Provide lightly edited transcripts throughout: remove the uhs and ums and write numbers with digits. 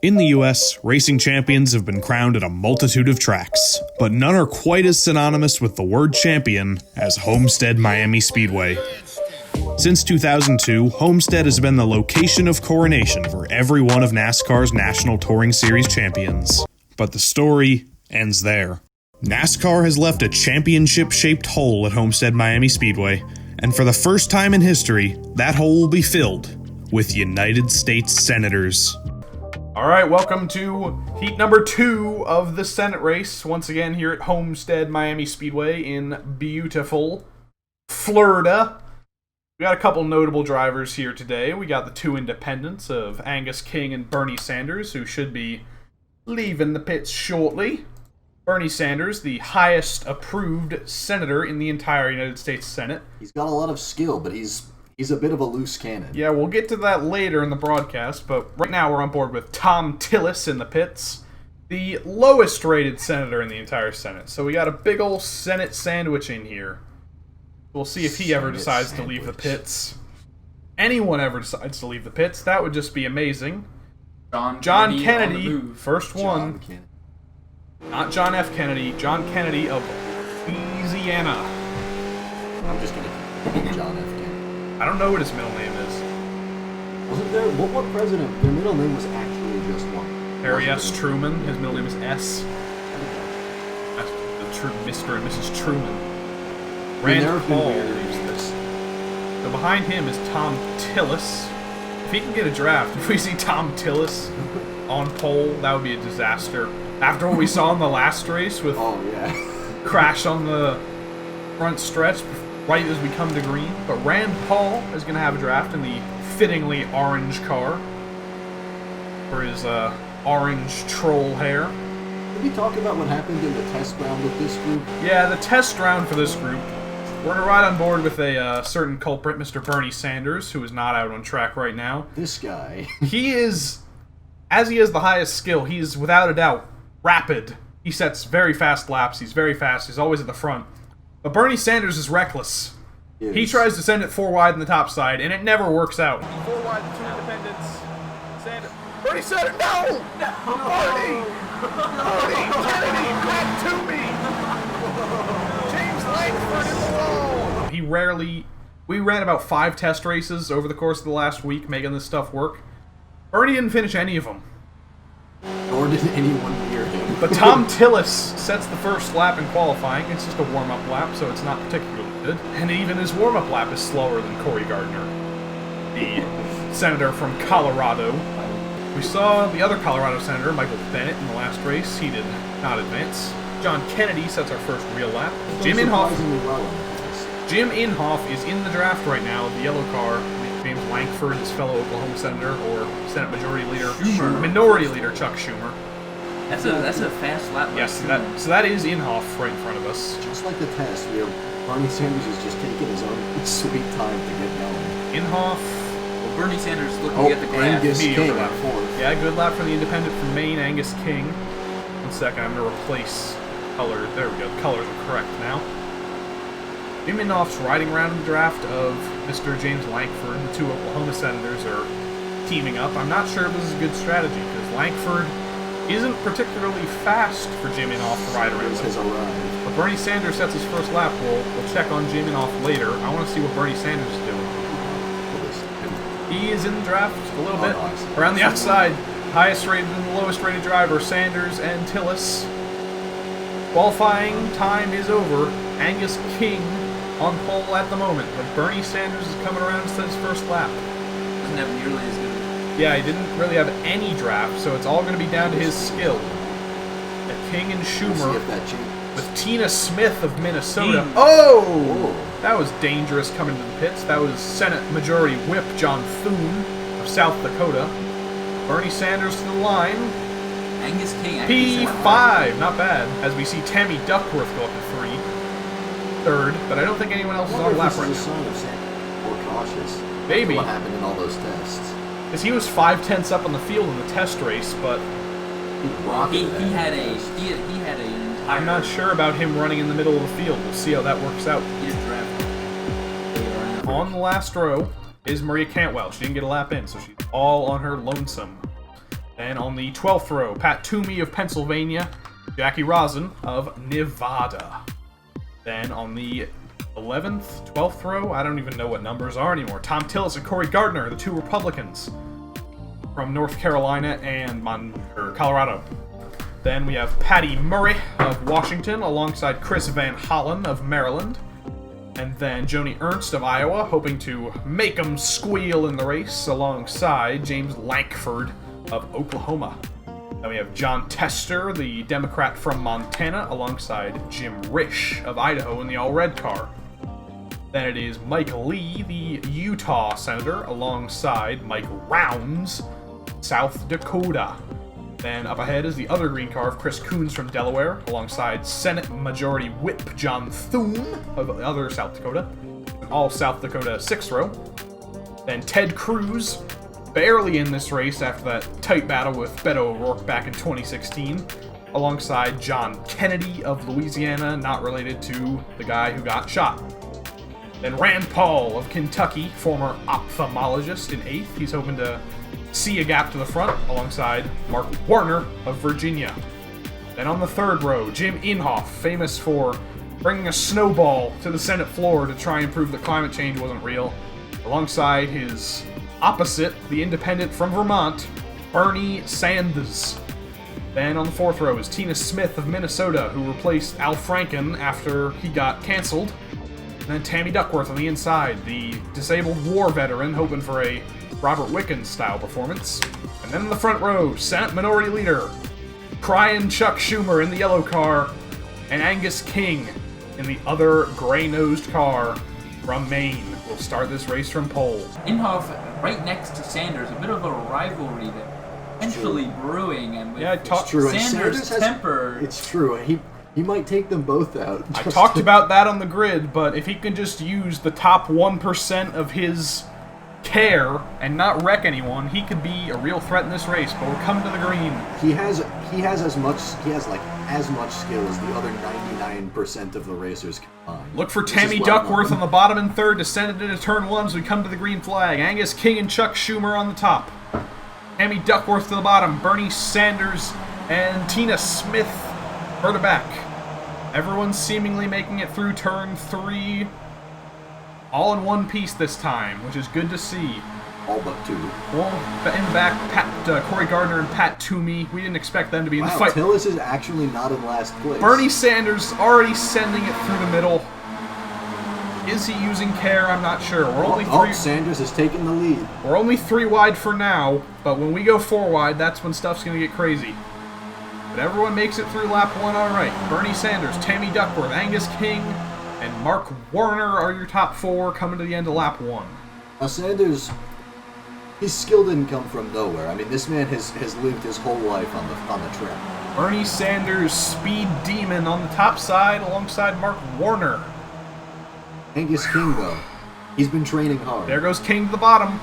In the US, racing champions have been crowned at a multitude of tracks, but none are quite as synonymous with the word champion as Homestead Miami Speedway. Since 2002, Homestead has been the location of coronation for every one of NASCAR's National Touring Series champions. But the story ends there. NASCAR has left a championship-shaped hole at Homestead Miami Speedway, and for the first time in history, that hole will be filled with United States Senators. Alright, welcome to heat number 2 of the Senate race, once again here at Homestead Miami Speedway in beautiful Florida. We got a couple notable drivers here today. We got the two independents of Angus King and Bernie Sanders, who should be leaving the pits shortly. Bernie Sanders, the highest approved senator in the entire United States Senate. He's got a lot of skill, but he's a bit of a loose cannon. Yeah, we'll get to that later in the broadcast, but right now we're on board with Tom Tillis in the pits, the lowest rated senator in the entire Senate. So we got a big ol' Senate sandwich in here. We'll see if he ever decides to leave the pits. Anyone ever decides to leave the pits, that would just be amazing. John Kennedy, first one. Not John F. Kennedy, John Kennedy of Louisiana. I'm just gonna keep John F. Kennedy. I don't know what his middle name is. Wasn't there, what president, their middle name was actually just one? Harry S. Truman, his middle name is S. That's the Mr. and Mrs. Truman. Rand Paul. So behind him is Tom Tillis. If he can get a draft, if we see Tom Tillis on pole, that would be a disaster. After what we saw in the last race with crash on the front stretch right as we come to green. But Rand Paul is going to have a draft in the fittingly orange car for his orange troll hair. Did we talk about what happened in the test round with this group? Yeah, the test round for this group. We're going to ride on board with a certain culprit, Mr. Bernie Sanders, who is not out on track right now. This guy. He is, as he has the highest skill, he's without a doubt rapid. He sets very fast laps. He's very fast. He's always at the front. But Bernie Sanders is reckless. He tries to send it 4 wide in the top side, and it never works out. 4 wide, 2 independents. Bernie Sanders, no! Bernie! Bernie! Kennedy, back to me! James Langford in the wall! We ran about 5 test races over the course of the last week making this stuff work. Bernie didn't finish any of them. Nor did anyone near him. But Tom Tillis sets the first lap in qualifying. It's just a warm-up lap, so it's not particularly good. And even his warm-up lap is slower than Cory Gardner, the senator from Colorado. We saw the other Colorado senator, Michael Bennet, in the last race. He did not advance. John Kennedy sets our first real lap. Jim Inhofe is in the draft right now, the yellow car. James Langford, his fellow Oklahoma senator, or Senate Majority Leader, Minority Leader Chuck Schumer. That's a fast lap. Yes, so that is Inhofe right in front of us. Just like the test, Bernie Sanders is just taking his own sweet time to get going. Inhofe. Well, Bernie Sanders looking at the graph. Angus King lap. Yeah, good lap for the independent from Maine, Angus King. 1 second, I'm going to replace color. There we go. The colors are correct now. Jim Inhofe's riding around in the draft of Mr. James Langford. The two Oklahoma senators are teaming up. I'm not sure if this is a good strategy, because Langford isn't particularly fast for Jim Inhofe to ride around with. But Bernie Sanders sets his first lap. We'll check on Jim Inhofe later. I want to see what Bernie Sanders is doing. He is in the draft a little bit. Around the outside, highest rated and the lowest rated driver, Sanders and Tillis. Qualifying time is over. Angus King on pole at the moment, but Bernie Sanders is coming around to set his first lap. Doesn't have nearly as good. Yeah, he didn't really have any draft, so it's all going to be down to his skill. At King and Schumer with Tina Smith of Minnesota. Oh! That was dangerous coming to the pits. That was Senate Majority Whip John Thune of South Dakota. Bernie Sanders to the line. Angus King. P5, not bad. As we see Tammy Duckworth go up to 3. Third, but I don't think anyone else is on lap right now. More cautious. Maybe. What happened in all those tests? Because he was 5/10 up on the field in the test race, but he had an entire. I'm not sure about him running in the middle of the field. We'll see how that works out. He is drafted. On the last row is Maria Cantwell. She didn't get a lap in, so she's all on her lonesome. Then on the 12th row, Pat Toomey of Pennsylvania, Jackie Rosin of Nevada. Then on the 11th, 12th row, I don't even know what numbers are anymore, Tom Tillis and Cory Gardner, the two Republicans from North Carolina and Colorado. Then we have Patty Murray of Washington alongside Chris Van Hollen of Maryland. And then Joni Ernst of Iowa, hoping to make them squeal in the race alongside James Lankford of Oklahoma. Then we have John Tester, the Democrat from Montana, alongside Jim Risch of Idaho in the all-red car. Then it is Mike Lee, the Utah senator, alongside Mike Rounds, South Dakota. Then up ahead is the other green car of Chris Coons from Delaware, alongside Senate Majority Whip John Thune of the other South Dakota. All South Dakota 6th row. Then Ted Cruz, barely in this race after that tight battle with Beto O'Rourke back in 2016, alongside John Kennedy of Louisiana, not related to the guy who got shot. Then Rand Paul of Kentucky, former ophthalmologist, in 8th. He's hoping to see a gap to the front, alongside Mark Warner of Virginia. Then on the 3rd row, Jim Inhofe, famous for bringing a snowball to the Senate floor to try and prove that climate change wasn't real, alongside his opposite, the independent from Vermont, Bernie Sanders. Then on the 4th row is Tina Smith of Minnesota, who replaced Al Franken after he got canceled. And then Tammy Duckworth on the inside, the disabled war veteran, hoping for a Robert Wickens-style performance. And then in the front row, Senate Minority Leader, crying Chuck Schumer in the yellow car, and Angus King in the other gray-nosed car from Maine. Will start this race from pole. Inhofe right next to Sanders, a bit of a rivalry there, potentially brewing, and with Sanders' temper. It's true. He might take them both out. I talked about that on the grid, but if he can just use the top 1% of his care and not wreck anyone, he could be a real threat in this race. But we're coming to the green. He has as much skill as the other 99% of the racers combined. Look for Tammy Duckworth on the bottom and 3rd to send it into turn 1 as we come to the green flag. Angus King and Chuck Schumer on the top. Tammy Duckworth to the bottom. Bernie Sanders and Tina Smith further back. Everyone's seemingly making it through turn 3 all in one piece this time, which is good to see. All but 2. Well, in the back, Cory Gardner and Pat Toomey. We didn't expect them to be in the fight. Tillis is actually not in last place. Bernie Sanders already sending it through the middle. Is he using care? I'm not sure. We're only 3. Sanders is taking the lead. We're only 3 wide for now, but when we go 4 wide, that's when stuff's going to get crazy. But everyone makes it through lap 1 all right. Bernie Sanders, Tammy Duckworth, Angus King, and Mark Warner are your top 4 coming to the end of lap 1. Now Sanders, his skill didn't come from nowhere. I mean, this man has lived his whole life on the track. Bernie Sanders, speed demon on the top side alongside Mark Warner. Angus King, though, he's been training hard. There goes King to the bottom.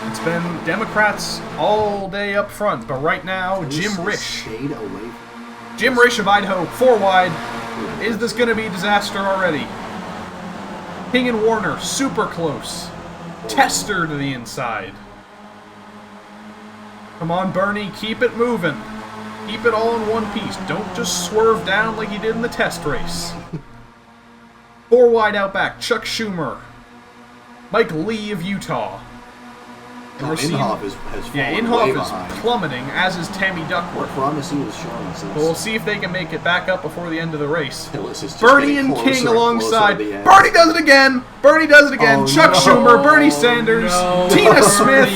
It's been Democrats all day up front, but right now, Jim Risch. Jim Risch of Idaho, 4 wide. Is this going to be a disaster already? King and Warner, super close. Tester to the inside. Come on, Bernie, keep it moving. Keep it all in one piece. Don't just swerve down like you did in the test race. 4 wide out back, Chuck Schumer. Mike Lee of Utah. Inhofe has Inhofe is plummeting, as is Tammy Duckworth. I promise he was showing since. But we'll see if they can make it back up before the end of the race. Tillis Bernie and King alongside. Bernie does it again! Bernie does it again! Chuck Schumer, Bernie Sanders, Tina Smith,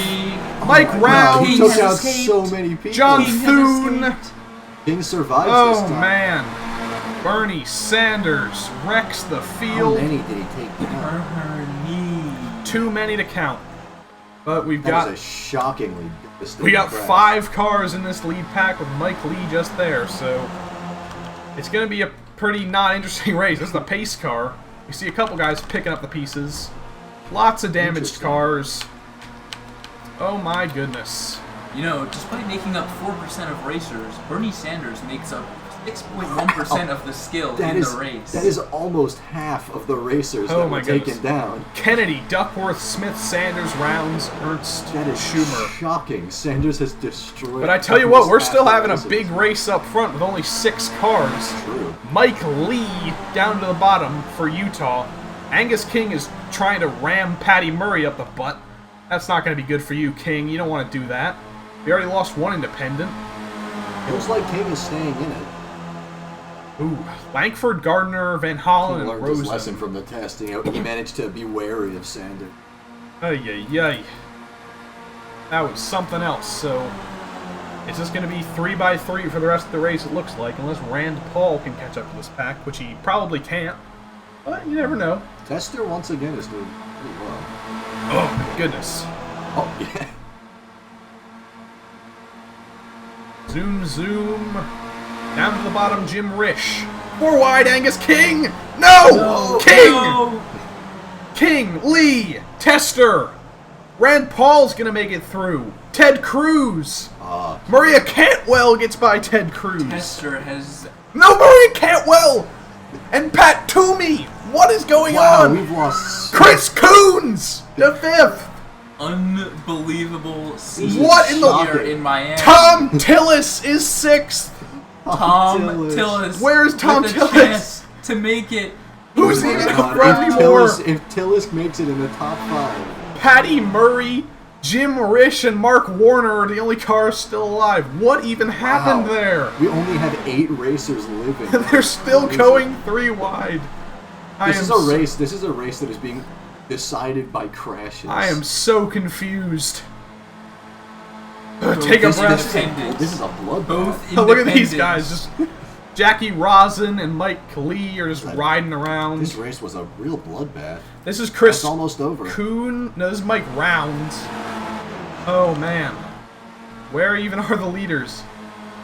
Mike Rounds, he took out so many people. John Thune. King survives this time. Oh man. Bernie Sanders wrecks the field. How many did he take down? Too many to count. But that was a shockingly devastating We got crash. 5 cars in this lead pack with Mike Lee just there, so it's going to be a pretty not interesting race. This is the pace car. You see a couple guys picking up the pieces. Lots of damaged cars. Oh my goodness. You know, despite making up 4% of racers, Bernie Sanders makes up 6.1% of the skill in the race. That is almost half of the racers that were taken down. Kennedy, Duckworth, Smith, Sanders, Rounds, Ernst, that is Schumer. Shocking. Sanders has destroyed. But I tell you what, we're still having a big race up front with only 6 cars. True. Mike Lee down to the bottom for Utah. Angus King is trying to ram Patty Murray up the butt. That's not going to be good for you, King. You don't want to do that. We already lost one independent. Looks like King is staying in it. Ooh, Lankford, Gardner, Van Hollen, and learned Rosen. his lesson from the test. He managed to be wary of Sanders. Ay. That was something else. So, it's just going to be 3x3 for the rest of the race, it looks like, unless Rand Paul can catch up to this pack, which he probably can't. But you never know. Tester, once again, is doing pretty well. Oh, my goodness. Oh, yeah. Zoom. Down to the bottom, Jim Risch. 4 wide, Angus King. No! King! No. King, Lee, Tester. Rand Paul's going to make it through. Ted Cruz. Maria Cantwell gets by Ted Cruz. Tester has... No, Maria Cantwell! And Pat Toomey! What is going on? We've lost... Chris Coons! The 5th! Unbelievable season What in the... here in Miami. Tom Tillis is 6th! Tom Tillis. Where's Tom with a Tillis? chance to make it. Who's even up front anymore? If Tillis makes it in the top 5. Patty Murray, Jim Risch, and Mark Warner are the only cars still alive. What even happened there? We only had 8 racers living. They're still going 3 wide. This is a race that is being decided by crashes. I am so confused. Take a breath. This is a bloodbath. Both Look at these guys. Just Jackie Rosin and Mike Lee are just riding around. This race was a real bloodbath. This is Chris. It's almost over. No, this is Mike Rounds. Oh man, where even are the leaders?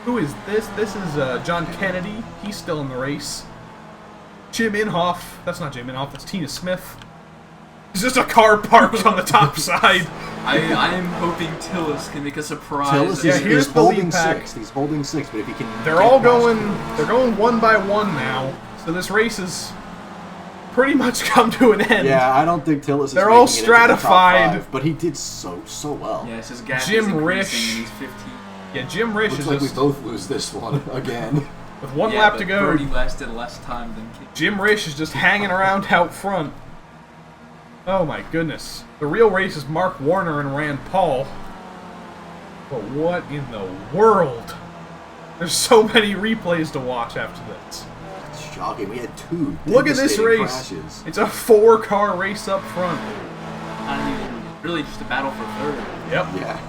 Who is this? This is John Kennedy. He's still in the race. Jim Inhofe. That's not Jim Inhofe. That's Tina Smith. It's just a car parked on the top side. I am hoping Tillis can make a surprise. Tillis here's is the holding lead pack. 6. He's holding 6, but if he can... They're going 1 by 1 now. So this race has pretty much come to an end. Yeah, I don't think Tillis is They're all making it into the top stratified. 5, but he did so well. Yes, his gap Jim is increasing Risch. and he's 15. Yeah, Jim Risch Looks is like just... we both lose this one again. With 1 lap to go. Birdie lasted less time than King. Jim Risch is just hanging around out front. Oh my goodness. The real race is Mark Warner and Rand Paul. But what in the world? There's so many replays to watch after this. It's shocking. We had 2 Look at this race. crashes. It's a 4-car race up front. Not even really just a battle for 3rd. Yep. Yeah.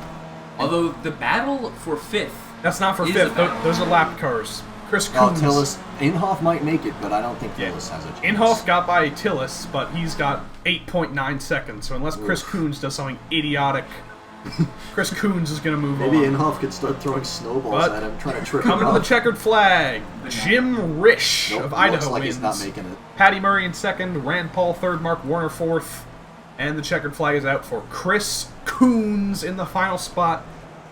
Although the battle for 5th. That's not for Is 5th. a battle. Those are lap cars. Chris Oh, Coons. Tillis. Inhofe might make it, but I don't think Tillis has a chance. Inhofe got by Tillis, but he's got 8.9 seconds. So unless Chris Coons does something idiotic, Chris Coons is going to move Maybe on. Inhofe could start throwing snowballs But at him, trying to trip him Coming to up. the checkered flag, Jim Risch Nope, of looks Idaho like wins. he's not making it. Patty Murray in 2nd, Rand Paul 3rd, Mark Warner 4th, and the checkered flag is out for Chris Coons in the final spot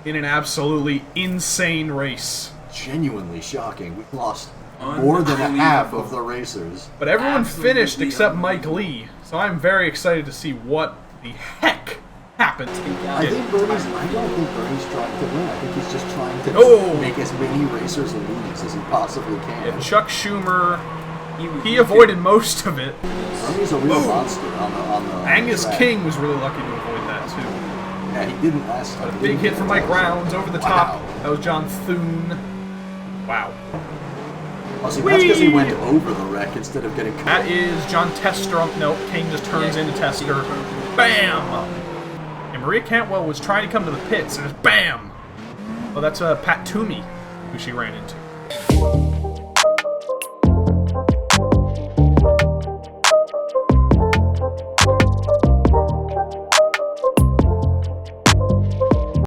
in an absolutely insane race. Genuinely shocking. We lost more than a half of the racers. But everyone Absolutely finished except Mike Lee, so I'm very excited to see what the heck happened. I don't think Bernie's trying to win. I think he's just trying to make as many racers lose as he possibly can. And Chuck Schumer, he avoided most of it. Bernie's a real monster on the Angus track. King was really lucky to avoid that too. Yeah, he didn't last time. A big hit from Mike Rounds over the top. That was John Thune. Wow. Oh, see, that's because he went over the wreck instead of getting caught. That is John Tester. No, King just turns into Tester. Bam! And Maria Cantwell was trying to come to the pits, and it's bam! Well, that's Pat Toomey, who she ran into.